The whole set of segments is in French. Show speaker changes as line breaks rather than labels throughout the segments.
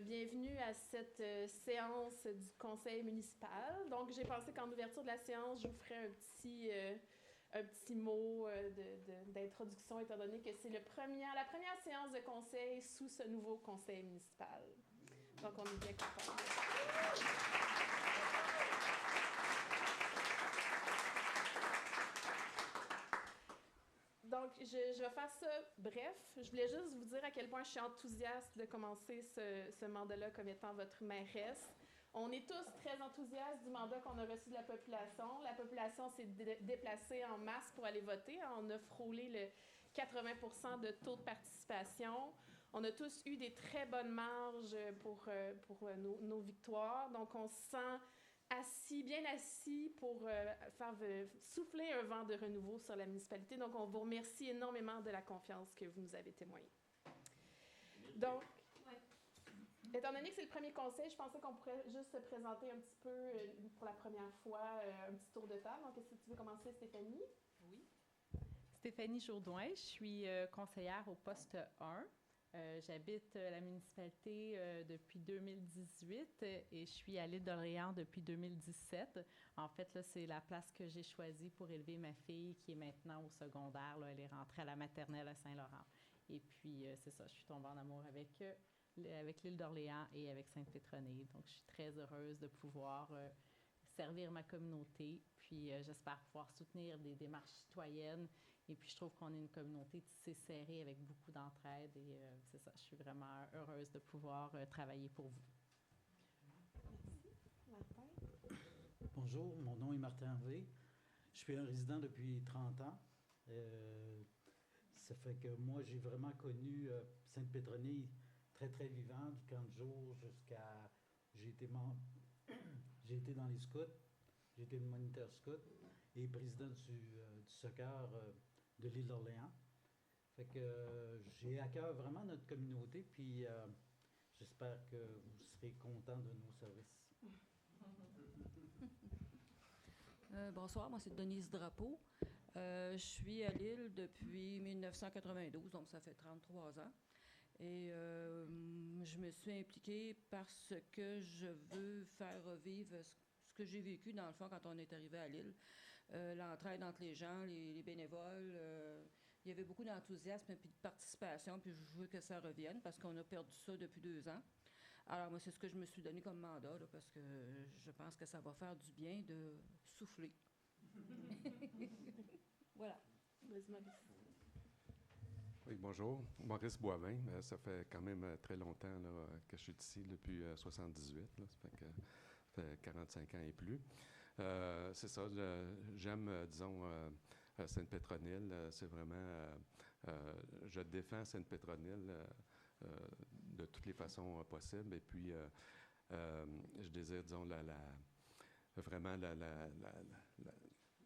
bienvenue à cette séance du conseil municipal. Donc, j'ai pensé qu'en ouverture de la séance, je vous ferai un petit mot d'introduction, étant donné que c'est la première séance de conseil sous ce nouveau conseil municipal. Donc, on est bien contents. Donc, je vais faire ça bref. Je voulais juste vous dire à quel point je suis enthousiaste de commencer ce mandat-là comme étant votre mairesse. On est tous très enthousiastes du mandat qu'on a reçu de la population. La population s'est déplacée en masse pour aller voter. On a frôlé le 80% de taux de participation. On a tous eu des très bonnes marges pour nos victoires. Donc, on se sent bien assis pour faire souffler un vent de renouveau sur la municipalité. Donc, on vous remercie énormément de la confiance que vous nous avez témoignée. Donc, étant donné que c'est le premier conseil, je pensais qu'on pourrait juste se présenter un petit peu pour la première fois, un petit tour de table. Donc, est-ce que tu veux commencer, Stéphanie?
Oui. Stéphanie Jourdouin, je suis conseillère au poste 1. J'habite la municipalité depuis 2018 et je suis à l'île d'Orléans depuis 2017. En fait, là, c'est la place que j'ai choisie pour élever ma fille qui est maintenant au secondaire. Là, elle est rentrée à la maternelle à Saint-Laurent. Et puis, c'est ça, je suis tombée en amour avec l'île d'Orléans et avec Sainte-Pétronille. Donc, je suis très heureuse de pouvoir servir ma communauté. Puis, j'espère pouvoir soutenir des démarches citoyennes. Et puis, je trouve qu'on est une communauté tissée serrée avec beaucoup d'entraide. Et c'est ça, je suis vraiment heureuse de pouvoir travailler pour vous.
Merci. Martin?
Bonjour, mon nom est Martin Hervé. Je suis un résident depuis 30 ans. Ça fait que moi, j'ai vraiment connu Sainte-Pétronille très, très vivant, du camp de jour jusqu'à... J'ai été dans les scouts, j'ai été le moniteur scout et président du soccer de l'île d'Orléans. Fait que j'ai à cœur vraiment notre communauté, puis j'espère que vous serez contents de nos services.
Bonsoir, moi c'est Denise Drapeau. Je suis à Lille depuis 1992, donc ça fait 33 ans. Et je me suis impliquée parce que je veux faire revivre ce que j'ai vécu, dans le fond, quand on est arrivé à Lille. L'entraide entre les gens, les bénévoles. Il y avait beaucoup d'enthousiasme et de participation, puis je veux que ça revienne parce qu'on a perdu ça depuis 2 ans. Alors, moi, c'est ce que je me suis donné comme mandat, là, parce que je pense que ça va faire du bien de souffler. Voilà.
Vas-y, Maurice.
Oui, bonjour. Maurice Boivin. Ça fait quand même très longtemps là, que je suis ici, depuis 78. Là, ça fait 45 ans et plus. C'est ça, j'aime, disons, Sainte-Pétronille. C'est vraiment... je défends Sainte-Pétronille de toutes les façons possibles. Et puis, je désire, disons, vraiment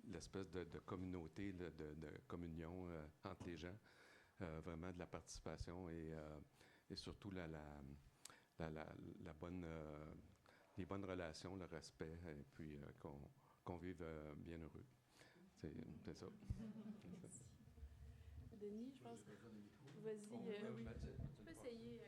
l'espèce de communauté, de communion entre les gens. Vraiment de la participation et surtout les bonnes relations, le respect, et puis qu'on vive bien heureux. C'est ça.
Merci. Denis, je pense. Vas-y. Tu peux essayer.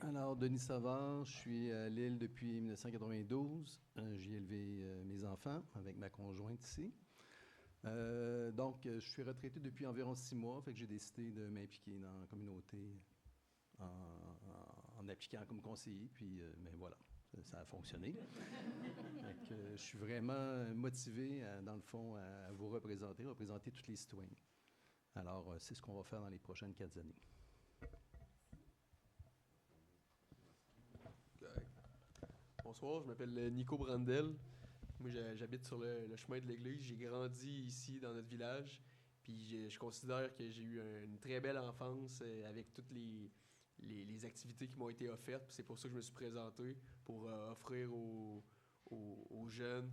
Alors, Denis Savard, je suis à Lille depuis 1992. J'ai élevé mes enfants avec ma conjointe ici. Donc, je suis retraité depuis environ 6 mois, fait que j'ai décidé de m'impliquer dans la communauté en appliquant comme conseiller, puis ben voilà, ça a fonctionné. Donc, je suis vraiment motivé, dans le fond, à vous représenter tous les citoyens. Alors, c'est ce qu'on va faire dans les prochaines 4 années.
Bonsoir, je m'appelle Nico Brandel. Moi, j'habite sur le chemin de l'église. J'ai grandi ici, dans notre village. Puis je considère que j'ai eu une très belle enfance avec toutes les activités qui m'ont été offertes. Puis c'est pour ça que je me suis présenté, pour offrir aux jeunes,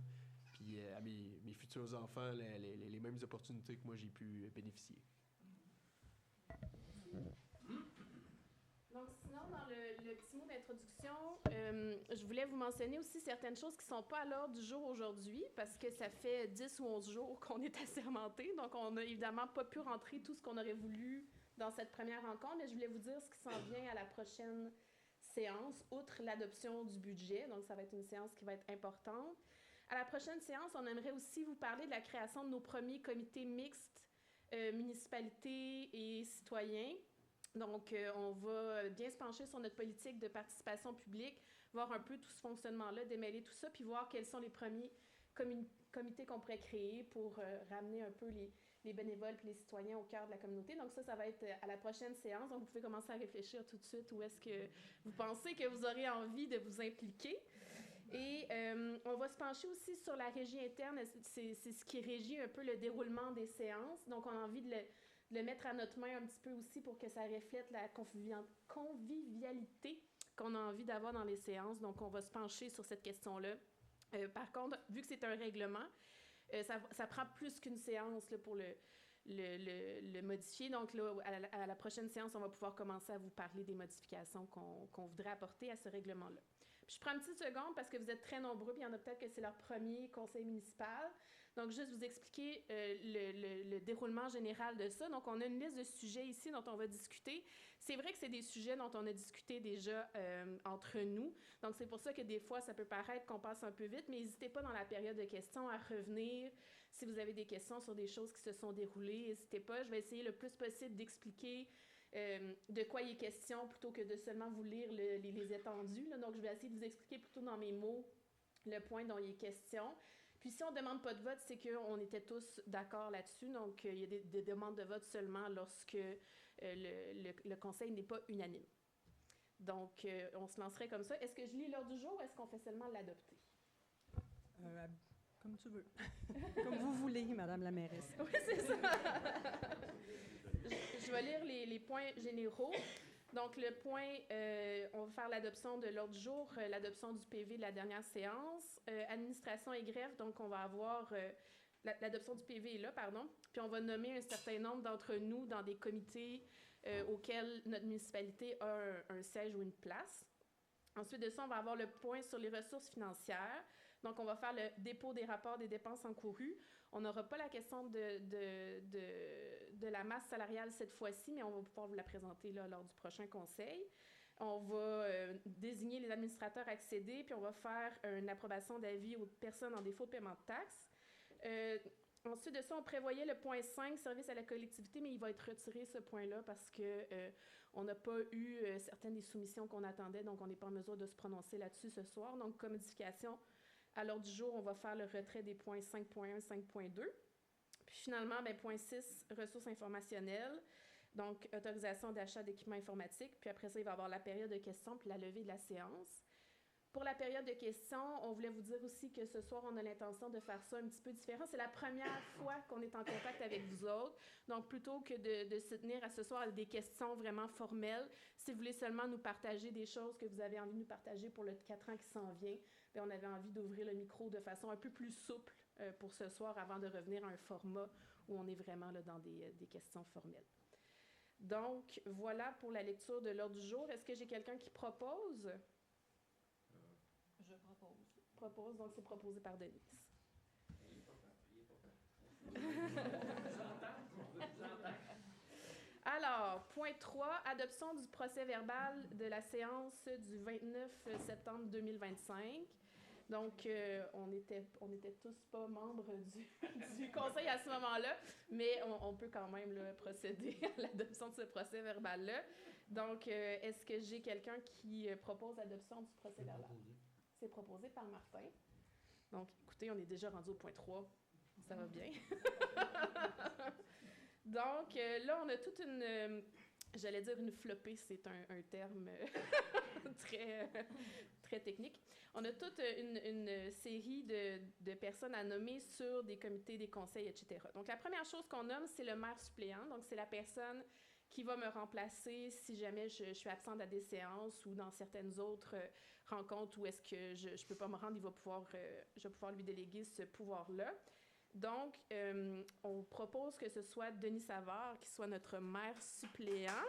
puis à mes futurs enfants, les mêmes opportunités que moi j'ai pu bénéficier.
Donc, sinon, dans le petit mot d'introduction, je voulais vous mentionner aussi certaines choses qui ne sont pas à l'ordre du jour aujourd'hui, parce que ça fait 10 ou 11 jours qu'on est assermenté. Donc, on n'a évidemment pas pu rentrer tout ce qu'on aurait voulu dans cette première rencontre, mais je voulais vous dire ce qui s'en vient à la prochaine séance, outre l'adoption du budget. Donc, ça va être une séance qui va être importante. À la prochaine séance, on aimerait aussi vous parler de la création de nos premiers comités mixtes municipalités et citoyens. Donc, on va bien se pencher sur notre politique de participation publique, voir un peu tout ce fonctionnement-là, démêler tout ça, puis voir quels sont les premiers comités qu'on pourrait créer pour ramener un peu les bénévoles et les citoyens au cœur de la communauté. Donc ça va être à la prochaine séance. Donc, vous pouvez commencer à réfléchir tout de suite où est-ce que vous pensez que vous aurez envie de vous impliquer. Et on va se pencher aussi sur la régie interne. C'est ce qui régit un peu le déroulement des séances. Donc, on a envie de le mettre à notre main un petit peu aussi pour que ça reflète la convivialité qu'on a envie d'avoir dans les séances. Donc, on va se pencher sur cette question-là. Par contre, vu que c'est un règlement, ça prend plus qu'une séance là, pour le modifier. Donc, là, à la prochaine séance, on va pouvoir commencer à vous parler des modifications qu'on voudrait apporter à ce règlement-là. Puis je prends une petite seconde parce que vous êtes très nombreux, puis il y en a peut-être que c'est leur premier conseil municipal. Donc, juste vous expliquer le déroulement général de ça. Donc, on a une liste de sujets ici dont on va discuter. C'est vrai que c'est des sujets dont on a discuté déjà entre nous. Donc, c'est pour ça que des fois, ça peut paraître qu'on passe un peu vite, mais n'hésitez pas dans la période de questions à revenir. Si vous avez des questions sur des choses qui se sont déroulées, n'hésitez pas. Je vais essayer le plus possible d'expliquer de quoi il est question plutôt que de seulement vous lire les étendues. Là. Donc, je vais essayer de vous expliquer plutôt dans mes mots le point dont il est question. Puis, si on ne demande pas de vote, c'est qu'on était tous d'accord là-dessus. Donc, il y a des demandes de vote seulement lorsque le conseil n'est pas unanime. Donc, on se lancerait comme ça. Est-ce que je lis l'ordre du jour ou est-ce qu'on fait seulement l'adopter?
Comme tu veux. Comme vous voulez, Madame la mairesse.
Oui, c'est ça. Je vais lire les points généraux. Donc, le point, on va faire l'adoption de l'ordre du jour, l'adoption du PV de la dernière séance. Administration et greffe, donc on va avoir l'adoption du PV est là, pardon. Puis on va nommer un certain nombre d'entre nous dans des comités auxquels notre municipalité a un siège ou une place. Ensuite de ça, on va avoir le point sur les ressources financières. Donc, on va faire le dépôt des rapports des dépenses encourues. On n'aura pas la question de la masse salariale cette fois-ci, mais on va pouvoir vous la présenter là, lors du prochain conseil. On va désigner les administrateurs accédés, puis on va faire une approbation d'avis aux personnes en défaut de paiement de taxes. Ensuite de ça, on prévoyait le point 5, service à la collectivité, mais il va être retiré ce point-là parce que on n'a pas eu certaines des soumissions qu'on attendait, donc on n'est pas en mesure de se prononcer là-dessus ce soir. Donc, comme modification, à l'ordre du jour, on va faire le retrait des points 5.1 et 5.2. Puis finalement, point 6, ressources informationnelles. Donc, autorisation d'achat d'équipements informatiques. Puis après ça, il va y avoir la période de questions puis la levée de la séance. Pour la période de questions, on voulait vous dire aussi que ce soir, on a l'intention de faire ça un petit peu différent. C'est la première fois qu'on est en contact avec vous autres. Donc, plutôt que de se tenir à ce soir à des questions vraiment formelles, si vous voulez seulement nous partager des choses que vous avez envie de nous partager pour le 4 ans qui s'en vient, bien, on avait envie d'ouvrir le micro de façon un peu plus souple pour ce soir avant de revenir à un format où on est vraiment là, dans des questions formelles. Donc, voilà pour la lecture de l'ordre du jour. Est-ce que j'ai quelqu'un qui propose?
Je propose.
Propose, donc c'est proposé par Denise. Alors, point 3, adoption du procès-verbal de la séance du 29 septembre 2025. Donc, on n'était tous pas membres du conseil à ce moment-là, mais on peut quand même là, procéder à l'adoption de ce procès-verbal-là. Donc, est-ce que j'ai quelqu'un qui propose l'adoption du procès-verbal? C'est proposé par Martin. Donc, écoutez, on est déjà rendu au point 3. Ça va bien. Donc, là, on a toute une... j'allais dire une flopée, c'est un terme très, très technique. On a toute une série de personnes à nommer sur des comités, des conseils, etc. Donc, la première chose qu'on nomme, c'est le maire suppléant. Donc, c'est la personne qui va me remplacer si jamais je suis absente à des séances ou dans certaines autres rencontres où est-ce que je ne peux pas me rendre, je vais pouvoir lui déléguer ce pouvoir-là. Donc, on propose que ce soit Denis Savard qui soit notre maire suppléant.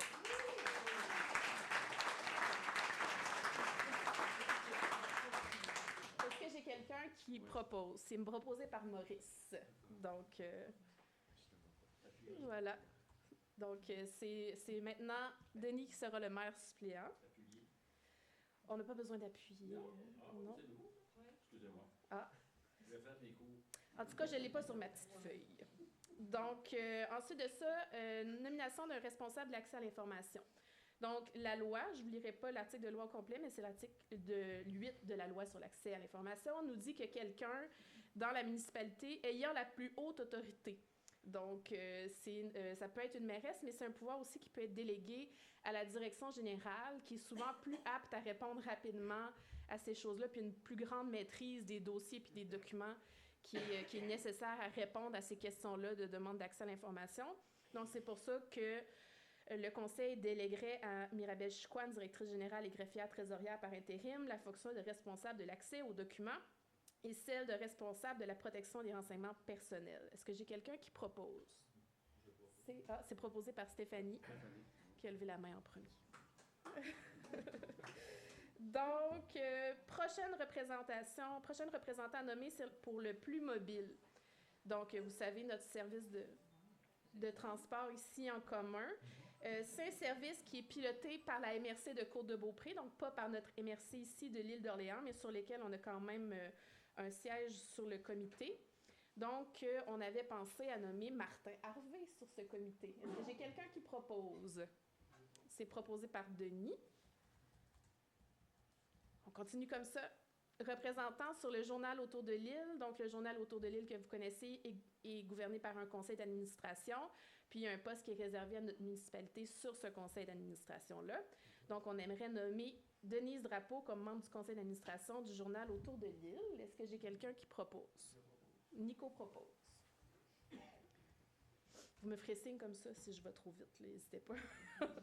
Est-ce que j'ai quelqu'un qui propose? C'est proposé par Maurice. Donc, voilà. Donc, c'est maintenant Denis qui sera le maire suppléant. On n'a pas besoin d'appuyer. Non?
Excusez-moi.
Ah.
Je vais faire des cours.
En tout cas, je ne l'ai pas sur ma petite feuille. Donc, ensuite de ça, nomination d'un responsable de l'accès à l'information. Donc, la loi, je ne vous lirai pas l'article de loi au complet, mais c'est l'article 8 de la loi sur l'accès à l'information, nous dit que quelqu'un dans la municipalité ayant la plus haute autorité. Donc, ça peut être une mairesse, mais c'est un pouvoir aussi qui peut être délégué à la direction générale, qui est souvent plus apte à répondre rapidement à ces choses-là, puis une plus grande maîtrise des dossiers puis des documents qui est nécessaire à répondre à ces questions-là de demande d'accès à l'information. Donc, c'est pour ça que le conseil déléguerait à Mirabel Chicoine, directrice générale et greffière trésorière par intérim, la fonction de responsable de l'accès aux documents et celle de responsable de la protection des renseignements personnels. Est-ce que j'ai quelqu'un qui propose? C'est proposé par Stéphanie, qui a levé la main en premier. Donc, prochaine représentant nommé, c'est pour le plus mobile. Donc, vous savez, notre service de transport ici en commun. C'est un service qui est piloté par la MRC de Côte-de-Beaupré, donc pas par notre MRC ici de l'île d'Orléans, mais sur lesquels on a quand même un siège sur le comité. Donc, on avait pensé à nommer Martin Harvey sur ce comité. Est-ce que j'ai quelqu'un qui propose? C'est proposé par Denis. On continue comme ça. Représentant sur le journal autour de l'île. Donc, le journal autour de l'île que vous connaissez est gouverné par un conseil d'administration. Puis, il y a un poste qui est réservé à notre municipalité sur ce conseil d'administration-là. Donc, on aimerait nommer Denise Drapeau comme membre du conseil d'administration du journal autour de l'île. Est-ce que j'ai quelqu'un qui propose? Nico propose. Vous me ferez signe comme ça si je vais trop vite, n'hésitez pas.
Ça va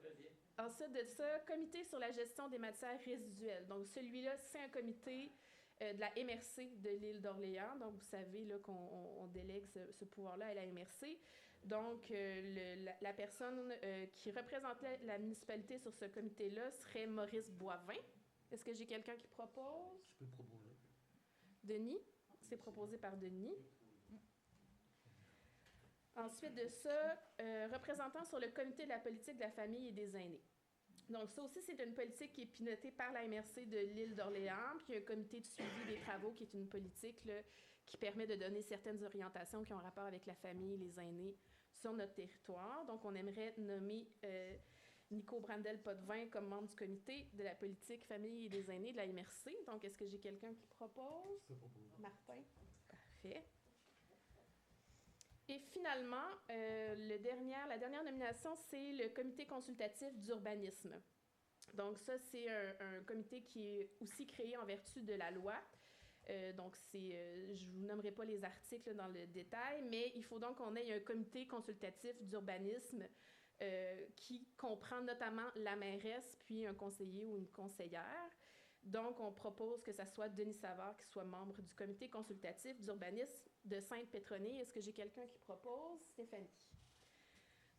très bien.
Ensuite de ça, comité sur la gestion des matières résiduelles. Donc, celui-là, c'est un comité de la MRC de l'île d'Orléans. Donc, vous savez là, qu'on délègue ce pouvoir-là à la MRC. Donc, la personne qui représentait la municipalité sur ce comité-là serait Maurice Boivin. Est-ce que j'ai quelqu'un qui propose?
Je peux proposer.
Denis? C'est proposé par Denis. Ensuite de ça, représentant sur le comité de la politique de la famille et des aînés. Donc, ça aussi, c'est une politique qui est pilotée par la MRC de l'île d'Orléans, puis il y a un comité de suivi des travaux qui est une politique là, qui permet de donner certaines orientations qui ont rapport avec la famille et les aînés sur notre territoire. Donc, on aimerait nommer Nico Brandel-Potvin comme membre du comité de la politique famille et des aînés de la MRC. Donc, est-ce que j'ai quelqu'un qui propose?
Je peux proposer.
Martin? Parfait. Et finalement, la dernière nomination, c'est le comité consultatif d'urbanisme. Donc ça, c'est un comité qui est aussi créé en vertu de la loi. Donc, je ne vous nommerai pas les articles dans le détail, mais il faut donc qu'on ait un comité consultatif d'urbanisme qui comprend notamment la mairesse, puis un conseiller ou une conseillère. Donc, on propose que ça soit Denis Savard qui soit membre du comité consultatif d'urbanisme de Sainte-Pétronille. Est-ce que j'ai quelqu'un qui propose? Stéphanie.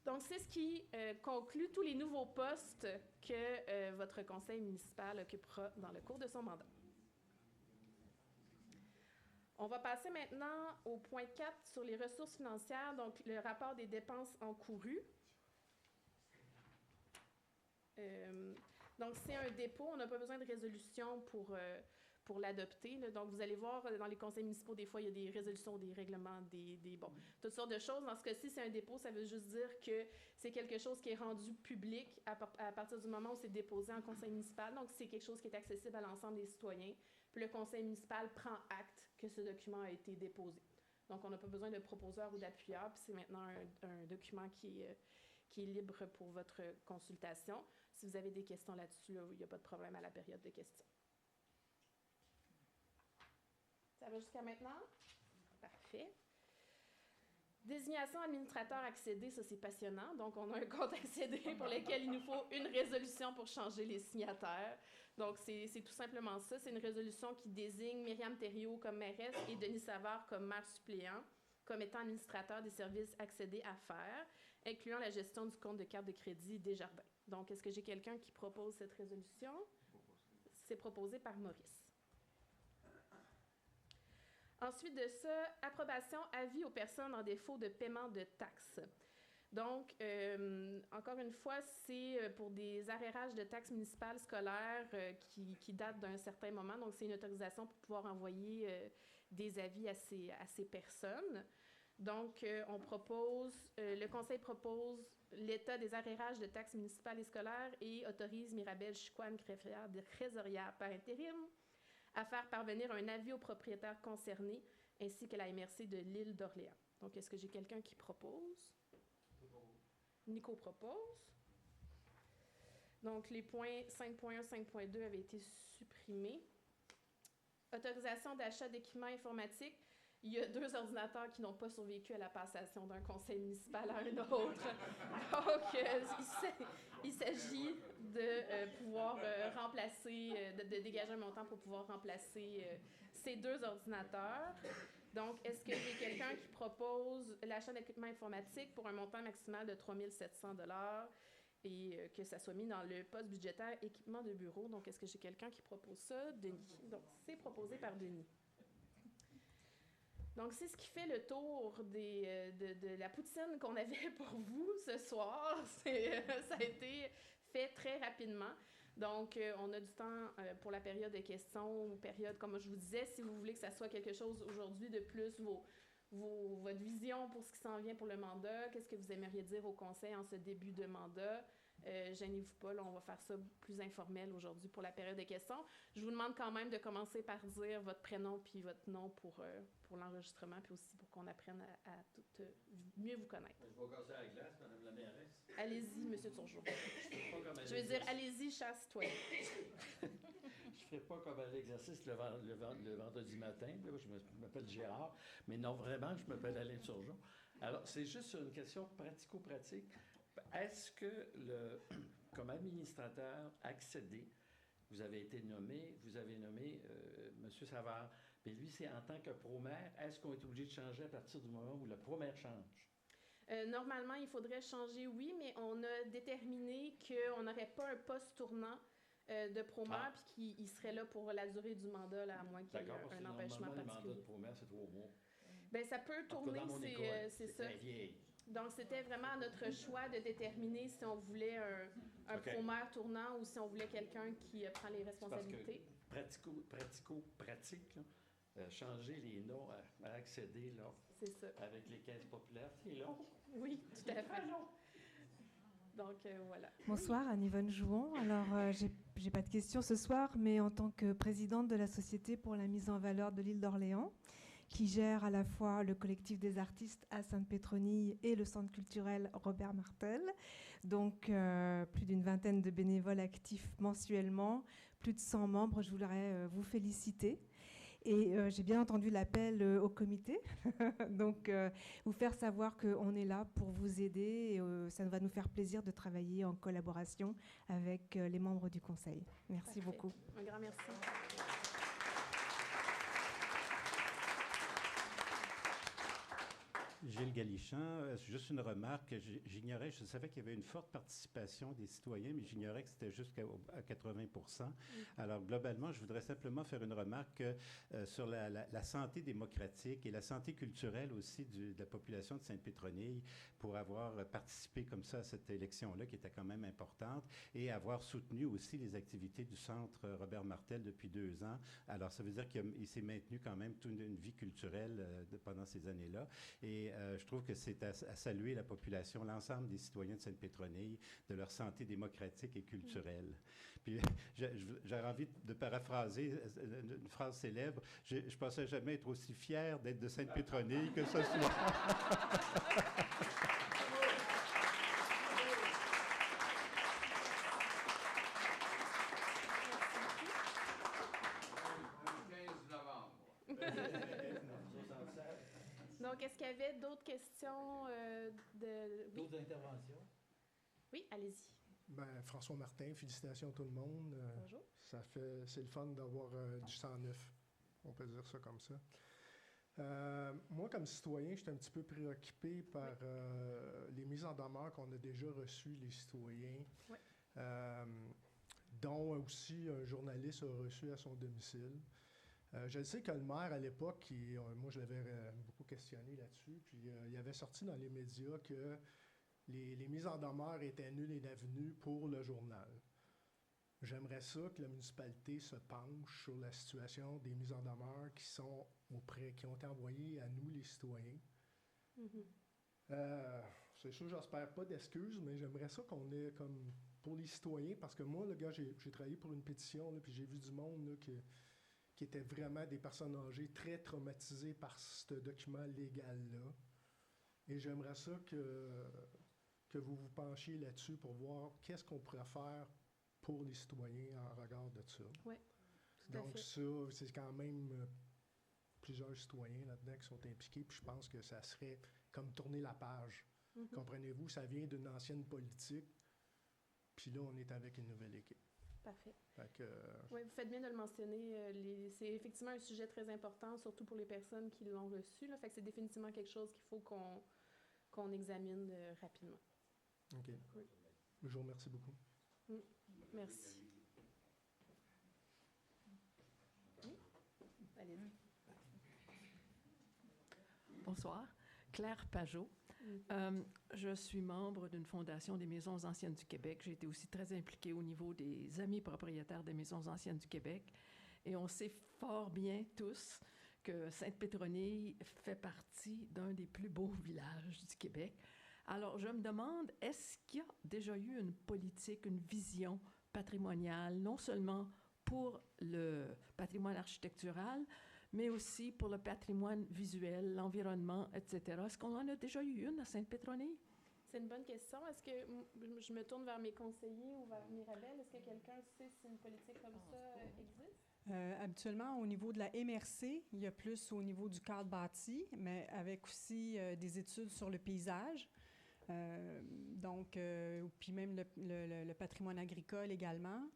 Donc, c'est ce qui conclut tous les nouveaux postes que votre conseil municipal occupera dans le cours de son mandat. On va passer maintenant au point 4 sur les ressources financières, donc le rapport des dépenses encourues. Donc, c'est un dépôt, on n'a pas besoin de résolution pour l'adopter. Donc, vous allez voir, dans les conseils municipaux, des fois, il y a des résolutions, des règlements, toutes sortes de choses. Dans ce cas-ci, c'est un dépôt, ça veut juste dire que c'est quelque chose qui est rendu public à partir du moment où c'est déposé en conseil municipal. Donc, c'est quelque chose qui est accessible à l'ensemble des citoyens. Puis, le conseil municipal prend acte que ce document a été déposé. Donc, on n'a pas besoin de proposeur ou d'appuyeur, puis c'est maintenant un document qui est libre pour votre consultation. Si vous avez des questions là-dessus, il n'y a pas de problème à la période de questions. Ça va jusqu'à maintenant? Parfait. Désignation administrateur accédé, ça c'est passionnant. Donc, on a un compte accédé pour lequel il nous faut une résolution pour changer les signataires. Donc, c'est tout simplement ça. C'est une résolution qui désigne Myriam Thériault comme mairesse et Denis Savard comme maire suppléant, comme étant administrateur des services accédés à faire, incluant la gestion du compte de carte de crédit Desjardins. Donc, est-ce que j'ai quelqu'un qui propose cette résolution? C'est proposé par Maurice. Ensuite de ça, approbation, avis aux personnes en défaut de paiement de taxes. Donc, encore une fois, c'est pour des arrérages de taxes municipales scolaires qui datent d'un certain moment. Donc, c'est une autorisation pour pouvoir envoyer des avis à ces personnes. Donc, le Conseil propose l'état des arrérages de taxes municipales et scolaires et autorise Mirabel Chicoine, greffière de trésorière par intérim, à faire parvenir un avis aux propriétaires concernés ainsi que la MRC de l'île d'Orléans. Donc, est-ce que j'ai quelqu'un qui propose? Nico propose. Donc, les points 5.1, 5.2 avaient été supprimés. Autorisation d'achat d'équipements informatiques. Il y a 2 ordinateurs qui n'ont pas survécu à la passation d'un conseil municipal à un autre. Donc, il s'agit de pouvoir remplacer, de dégager un montant pour pouvoir remplacer ces 2 ordinateurs. Donc, est-ce que j'ai quelqu'un qui propose l'achat d'équipements informatiques pour un montant maximal de 3 700 $ et que ça soit mis dans le poste budgétaire équipement de bureau? Donc, est-ce que j'ai quelqu'un qui propose ça? Denis. Donc, c'est proposé par Denis. Donc, c'est ce qui fait le tour de la poutine qu'on avait pour vous ce soir. Ça a été fait très rapidement. Donc, on a du temps pour la période de questions ou période, comme je vous disais, si vous voulez que ça soit quelque chose aujourd'hui de plus, votre vision pour ce qui s'en vient pour le mandat, qu'est-ce que vous aimeriez dire au conseil en ce début de mandat. Gênez-vous pas, là, on va faire ça plus informel aujourd'hui pour la période de questions. Je vous demande quand même de commencer par dire votre prénom puis votre nom pour l'enregistrement, puis aussi pour qu'on apprenne à tout mieux vous connaître.
Je vais casser la glace, Madame la mairesse.
Allez-y, Monsieur Turgeon. Je veux dire, allez-y, chasse-toi.
Je ne ferai pas comme à l'exercice le vendredi matin. Là, je m'appelle Gérard, mais non, vraiment, je m'appelle Alain Turgeon. Alors, c'est juste une question pratico-pratique. Est-ce que, comme administrateur accédé, vous avez nommé M. Savard, mais lui, c'est en tant que pro-maire, est-ce qu'on est obligé de changer à partir du moment où le pro-maire change?
Normalement, il faudrait changer, oui, mais on a déterminé qu'on n'aurait pas un poste tournant de pro-maire, puis qu'il serait là pour la durée du mandat, là, à moins qu'il y ait un empêchement particulier.
Le mandat de pro-maire, c'est 3 mois.
Bien, ça peut tourner, c'est ça.
Vieille.
Donc, c'était vraiment notre choix de déterminer si on voulait un pro-maire tournant ou si on voulait quelqu'un qui prend les responsabilités.
Parce que pratico-pratique, changer les noms à accéder là,
c'est ça.
Avec les caisses populaires, c'est long.
Oui, tout à fait. Donc, voilà.
Bonsoir, Anne-Yvonne Jouon. Alors, j'ai pas de questions ce soir, mais en tant que présidente de la Société pour la mise en valeur de l'île d'Orléans, qui gère à la fois le collectif des artistes à Sainte-Pétronille et le centre culturel Robert Martel. Donc, plus d'une vingtaine de bénévoles actifs mensuellement, plus de 100 membres. Je voudrais vous féliciter. Et j'ai bien entendu l'appel au comité. Donc, vous faire savoir qu'on est là pour vous aider. Et, ça va nous faire plaisir de travailler en collaboration avec les membres du conseil. Merci beaucoup.
Un grand merci.
Gilles Galichan, juste une remarque. J'ignorais, je savais qu'il y avait une forte participation des citoyens, mais j'ignorais que c'était jusqu'à 80%. Alors, globalement, je voudrais simplement faire une remarque sur la santé démocratique et la santé culturelle aussi de la population de Sainte-Pétronille pour avoir participé comme ça à cette élection-là, qui était quand même importante, et avoir soutenu aussi les activités du centre Robert Martel depuis 2 ans. Alors, ça veut dire qu'il s'est maintenu quand même toute une vie culturelle pendant ces années-là. Et je trouve que c'est à saluer la population, l'ensemble des citoyens de Sainte-Pétronille, de leur santé démocratique et culturelle. Puis j'aurais envie de paraphraser une phrase célèbre. Je ne pensais jamais être aussi fier d'être de Sainte-Pétronille que ce soir.
Donc, est-ce qu'il y avait d'autres questions
D'autres interventions?
Oui, allez-y.
Ben, François Martin, félicitations à tout le monde.
Bonjour.
C'est le fun d'avoir du sang neuf, on peut dire ça comme ça. Moi, comme citoyen, j'étais un petit peu préoccupé par les mises en demeure qu'on a déjà reçues, les citoyens, dont aussi un journaliste a reçu à son domicile. Je sais que le maire, à l'époque, moi, je l'avais beaucoup questionné là-dessus, puis il avait sorti dans les médias que les mises en demeure étaient nulles et avenues pour le journal. J'aimerais ça que la municipalité se penche sur la situation des mises en demeure qui ont été envoyées à nous, les citoyens. C'est sûr, j'espère pas d'excuses, mais j'aimerais ça qu'on ait comme pour les citoyens, parce que moi, le gars, j'ai travaillé pour une pétition, là, puis j'ai vu du monde là, qui étaient vraiment des personnes âgées très traumatisées par ce document légal-là. Et j'aimerais ça que vous vous penchiez là-dessus pour voir qu'est-ce qu'on pourrait faire pour les citoyens en regard de ça.
Oui, tout à fait.
Donc ça, c'est quand même plusieurs citoyens là-dedans qui sont impliqués, puis je pense que ça serait comme tourner la page. Comprenez-vous, ça vient d'une ancienne politique, puis là, on est avec une nouvelle équipe.
Parfait.
Oui,
vous faites bien de le mentionner. C'est effectivement un sujet très important, surtout pour les personnes qui l'ont reçu. Là, fait que c'est définitivement quelque chose qu'il faut qu'on examine rapidement.
OK. Oui. Je vous remercie beaucoup.
Merci. Allez-y.
Bonsoir. Claire Pajot. Je suis membre d'une fondation des Maisons anciennes du Québec. J'ai été aussi très impliquée au niveau des amis propriétaires des Maisons anciennes du Québec. Et on sait fort bien tous que Sainte-Pétronille fait partie d'un des plus beaux villages du Québec. Alors, je me demande, est-ce qu'il y a déjà eu une politique, une vision patrimoniale, non seulement pour le patrimoine architectural, mais aussi pour le patrimoine visuel, l'environnement, etc. Est-ce qu'on en a déjà eu une à Sainte-Pétronille?
C'est une bonne question. Est-ce que je me tourne vers mes conseillers ou vers Mirabelle? Est-ce que quelqu'un sait si une politique comme ça existe?
Habituellement, au niveau de la MRC, il y a plus au niveau du cadre bâti, mais avec aussi des études sur le paysage. Puis même le patrimoine agricole également.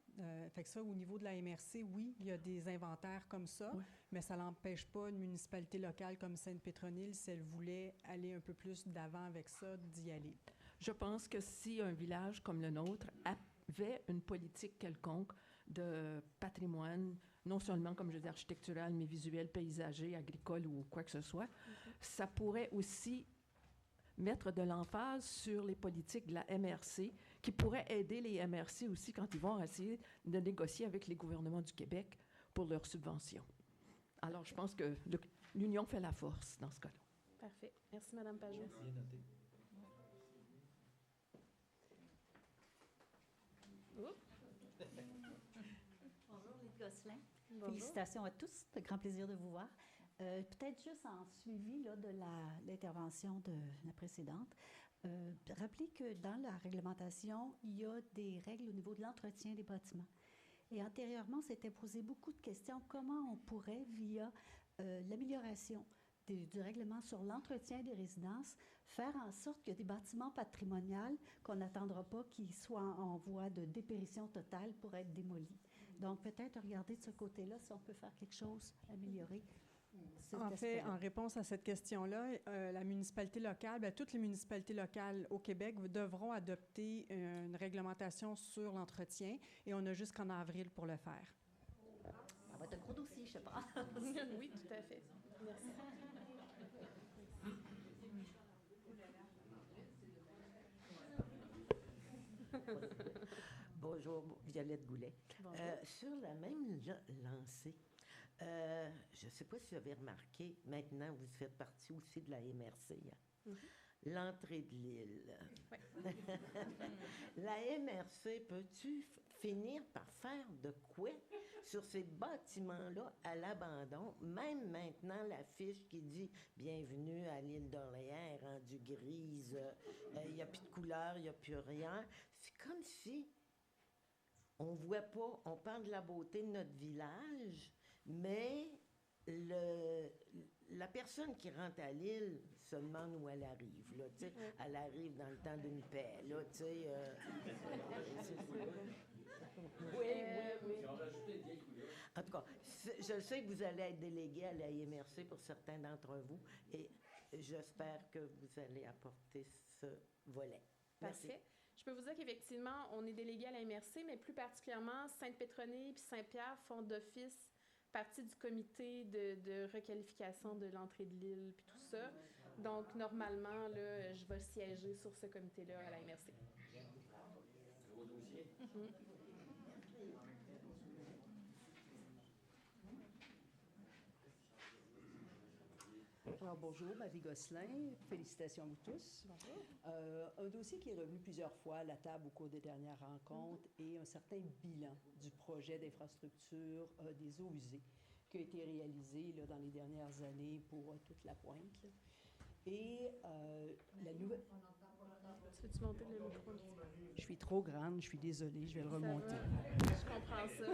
Fait que ça, au niveau de la MRC, oui, il y a des inventaires comme ça, mais ça n'empêche pas une municipalité locale comme Sainte-Pétronille, si elle voulait aller un peu plus d'avant avec ça, d'y aller.
Je pense que si un village comme le nôtre avait une politique quelconque de patrimoine, non seulement, comme je dis, architectural, mais visuel, paysager, agricole ou quoi que ce soit, ça pourrait aussi mettre de l'emphase sur les politiques de la MRC, qui pourraient aider les MRC aussi quand ils vont essayer de négocier avec les gouvernements du Québec pour leurs subventions. Alors, je pense que l'union fait la force dans ce cas-là.
Parfait. Merci, Mme Pajot.
Bien noté.
Bonjour, Lydie Gosselin.
Bonjour.
Félicitations à tous. C'est un grand plaisir de vous voir. Peut-être juste en suivi là, de l'intervention de la précédente, rappelez que dans la réglementation, il y a des règles au niveau de l'entretien des bâtiments. Et antérieurement, s'était posé beaucoup de questions. Comment on pourrait, via l'amélioration du règlement sur l'entretien des résidences, faire en sorte que des bâtiments patrimoniaux, qu'on n'attendra pas qu'ils soient en voie de dépérition totale pour être démolis. Donc, peut-être regarder de ce côté-là si on peut faire quelque chose, améliorer.
En fait, en réponse à cette question-là, la municipalité locale, toutes les municipalités locales au Québec devront adopter une réglementation sur l'entretien et on a jusqu'en avril pour le faire.
Ça va être un gros dossier, je sais pas.
Oui, tout à fait. Merci.
Bonjour, Violette Goulet.
Bonjour.
Sur la même lancée, je ne sais pas si vous avez remarqué, maintenant vous faites partie aussi de la MRC, l'entrée de l'île.
Oui.
La MRC, peux-tu finir par faire de quoi sur ces bâtiments-là à l'abandon? Même maintenant, l'affiche qui dit « Bienvenue à l'île d'Orléans » est rendue grise, il n'y a plus de couleur, il n'y a plus rien. C'est comme si on ne voit pas, on parle de la beauté de notre village, mais la personne qui rentre à l'île se demande où elle arrive. Là, elle arrive dans le temps d'une paix. Là, oui. En tout cas, je sais que vous allez être délégué à la IMRC pour certains d'entre vous et j'espère que vous allez apporter ce volet. Merci.
Parfait. Je peux vous dire qu'effectivement, on est délégué à la MRC, mais plus particulièrement, Sainte-Pétronille et Saint-Pierre font d'office partie du comité de requalification de l'entrée de l'île, puis tout ça. Donc, normalement, là, je vais siéger sur ce comité-là à la MRC.
Gros dossier.
Alors, bonjour, Marie Gosselin. Félicitations à vous tous.
Bonjour.
Un dossier qui est revenu plusieurs fois à la table au cours des dernières rencontres est un certain bilan du projet d'infrastructure des eaux usées qui a été réalisé là, dans les dernières années pour toute la pointe. Là. Et la nouvelle...
Peux-tu monter le micro?
Je suis trop grande, je suis désolée, je vais le remonter.
Je comprends ça.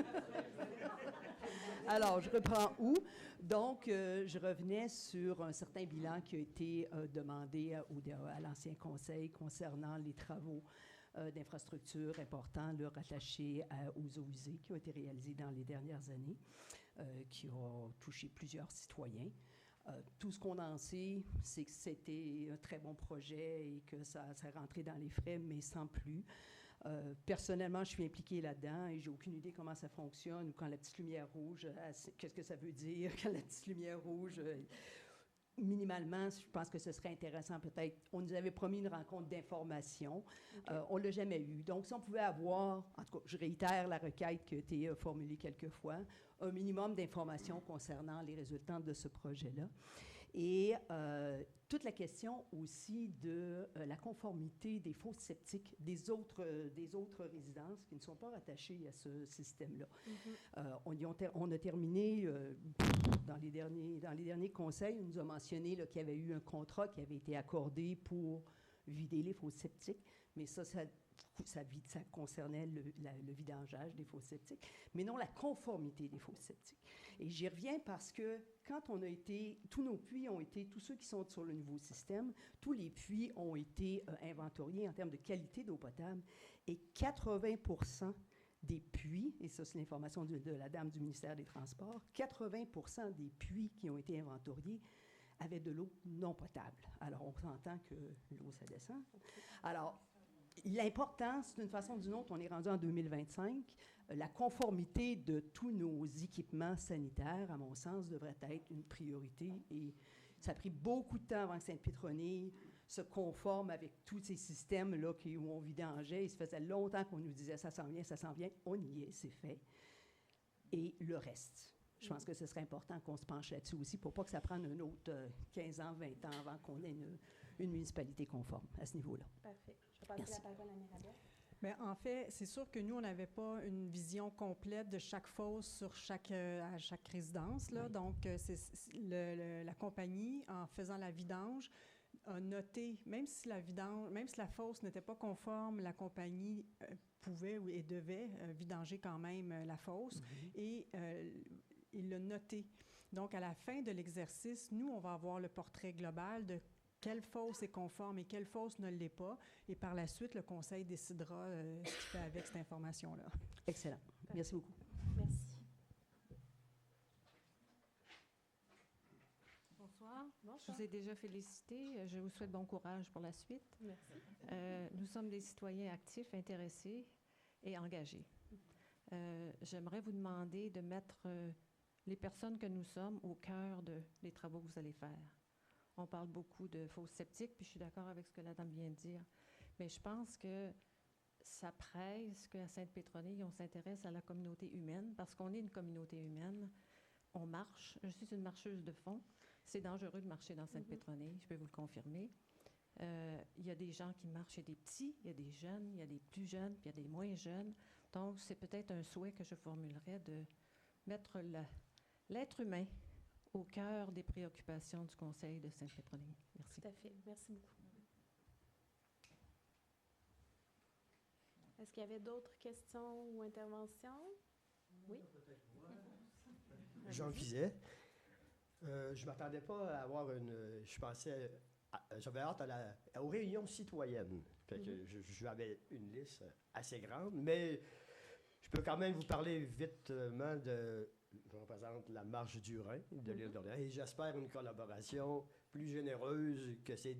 Alors, je reprends où? Donc, je revenais sur un certain bilan qui a été demandé à l'ancien conseil concernant les travaux d'infrastructure importants là, rattachés aux eaux usées qui ont été réalisés dans les dernières années, qui ont touché plusieurs citoyens. Tout ce qu'on en sait, c'est que c'était un très bon projet et que ça rentrait dans les frais, mais sans plus. Personnellement, je suis impliquée là-dedans et j'ai aucune idée comment ça fonctionne ou quand la petite lumière rouge, qu'est-ce que ça veut dire quand la petite lumière rouge... Minimalement, je pense que ce serait intéressant peut-être. On nous avait promis une rencontre d'information. Okay. On ne l'a jamais eu. Donc, si on pouvait avoir, en tout cas, je réitère la requête qui a été formulée quelques fois, un minimum d'informations concernant les résultats de ce projet-là. Et toute la question aussi de la conformité des fosses septiques des autres résidences qui ne sont pas rattachées à ce système-là. On a terminé, dans les derniers conseils, on nous a mentionné qu'il y avait eu un contrat qui avait été accordé pour vider les fosses septiques, mais ça concernait le vidangeage des fosses septiques, mais non la conformité des fosses septiques. Et j'y reviens parce que quand tous nos puits ont été, tous ceux qui sont sur le nouveau système, tous les puits ont été inventoriés en termes de qualité d'eau potable et 80% des puits, et ça c'est l'information de la dame du ministère des Transports, 80% des puits qui ont été inventoriés avaient de l'eau non potable. Alors on s'entend que l'eau ça descend. Alors, l'importance, d'une façon ou d'une autre, on est rendu en 2025, la conformité de tous nos équipements sanitaires, à mon sens, devrait être une priorité. Et ça a pris beaucoup de temps avant que Sainte-Pétronille se conforme avec tous ces systèmes-là où on vidangeait. Il se faisait longtemps qu'on nous disait « ça s'en vient, ça s'en vient ». On y est, c'est fait. Et le reste. Je pense que ce serait important qu'on se penche là-dessus aussi pour pas que ça prenne un autre 15 ans, 20 ans avant qu'on ait une municipalité conforme à ce niveau-là.
Parfait. Je vais passer la parole à Mirabelle.
Bien, en fait, c'est sûr que nous, on n'avait pas une vision complète de chaque fosse à chaque résidence. Là. Oui. Donc, la compagnie, en faisant la vidange, a noté, même si la fosse n'était pas conforme, la compagnie pouvait et devait vidanger quand même la fosse. Et il l'a noté. Donc, à la fin de l'exercice, nous, on va avoir le portrait global de quelle fosse est conforme et quelle fosse ne l'est pas. Et par la suite, le conseil décidera ce qu'il fait avec cette information-là.
Excellent. Merci beaucoup.
Merci.
Bonsoir. Je vous ai déjà félicité. Je vous souhaite bon courage pour la suite.
Merci.
Nous sommes des citoyens actifs, intéressés et engagés. J'aimerais vous demander de mettre les personnes que nous sommes au cœur des travaux que vous allez faire. On parle beaucoup de fosses septiques, puis je suis d'accord avec ce que la dame vient de dire. Mais je pense que ça presse qu'à Sainte-Pétronille, on s'intéresse à la communauté humaine, parce qu'on est une communauté humaine. On marche. Je suis une marcheuse de fond. C'est dangereux de marcher dans Sainte-Pétronille, je peux vous le confirmer. Il y a des gens qui marchent, il y a des petits, il y a des jeunes, il y a des plus jeunes, puis il y a des moins jeunes. Donc, c'est peut-être un souhait que je formulerais de mettre l'être humain au cœur des préoccupations du Conseil de Sainte-Pétronille. Merci.
Tout à fait. Merci beaucoup. Est-ce qu'il y avait d'autres questions ou interventions? Oui?
Jean Fizet. Je ne m'attendais pas à avoir je pensais... J'avais hâte aux réunions citoyennes. Fait que j'avais une liste assez grande, mais je peux quand même vous parler vitement je représente la Marche du Rhin de l'île d'Orléans et j'espère une collaboration plus généreuse que ces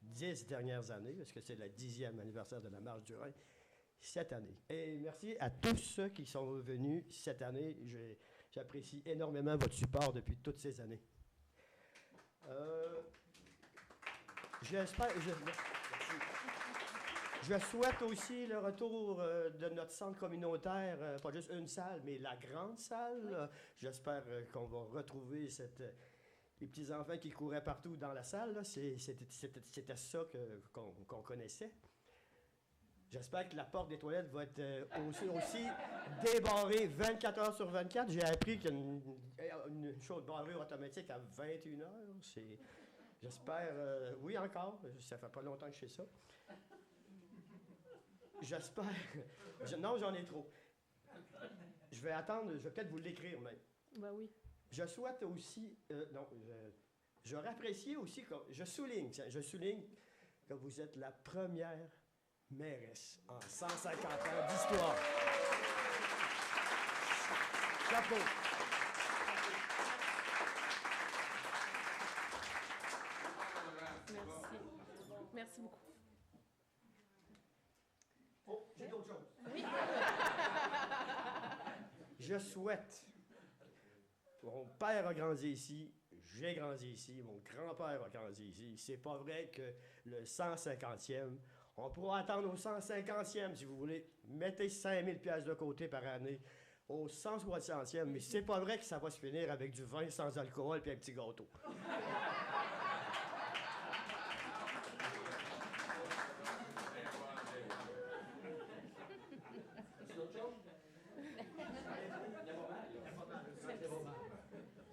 10 dernières années, parce que c'est le 10e anniversaire de la Marche du Rhin cette année. Et merci à tous ceux qui sont venus cette année. J'apprécie énormément votre support depuis toutes ces années. Je souhaite aussi le retour de notre centre communautaire, pas juste une salle, mais la grande salle. J'espère qu'on va retrouver les petits-enfants qui couraient partout dans la salle. Là. C'était ça qu'on connaissait. J'espère que la porte des toilettes va être aussi débarrée 24 heures sur 24. J'ai appris qu'il y a une chaude barrure automatique à 21 heures. J'espère... oui, encore. Ça fait pas longtemps que je fais ça. J'espère... non, j'en ai trop. Je vais attendre. Je vais peut-être vous l'écrire même.
Ben oui.
Je souhaite aussi... j'aurais apprécié aussi... Je souligne que vous êtes la première mairesse en 150 ans d'histoire. Chapeau.
Merci. Merci beaucoup.
Oh, j'ai d'autres choses.
Oui.
Je souhaite... Mon père a grandi ici, j'ai grandi ici, mon grand-père a grandi ici. C'est pas vrai que le 150e... On pourra attendre au 150e, si vous voulez. Mettez 5 000 piastres de côté par année au 160e, mais c'est pas vrai que ça va se finir avec du vin sans alcool et un petit gâteau.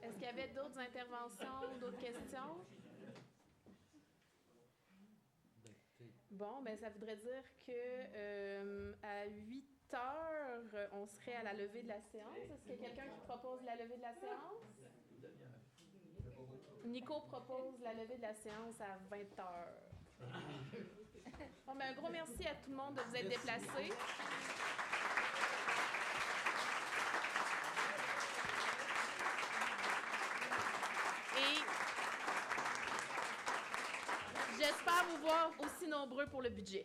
Est-ce qu'il y avait d'autres interventions, d'autres questions? Bon, ben ça voudrait dire que à 8 heures, on serait à la levée de la séance. Est-ce qu'il y a quelqu'un qui propose la levée de la séance? Nico propose la levée de la séance à 20 heures. Bon, ben un gros merci à tout le monde de vous être déplacés. Et j'espère vous voir aussi nombreux pour le budget.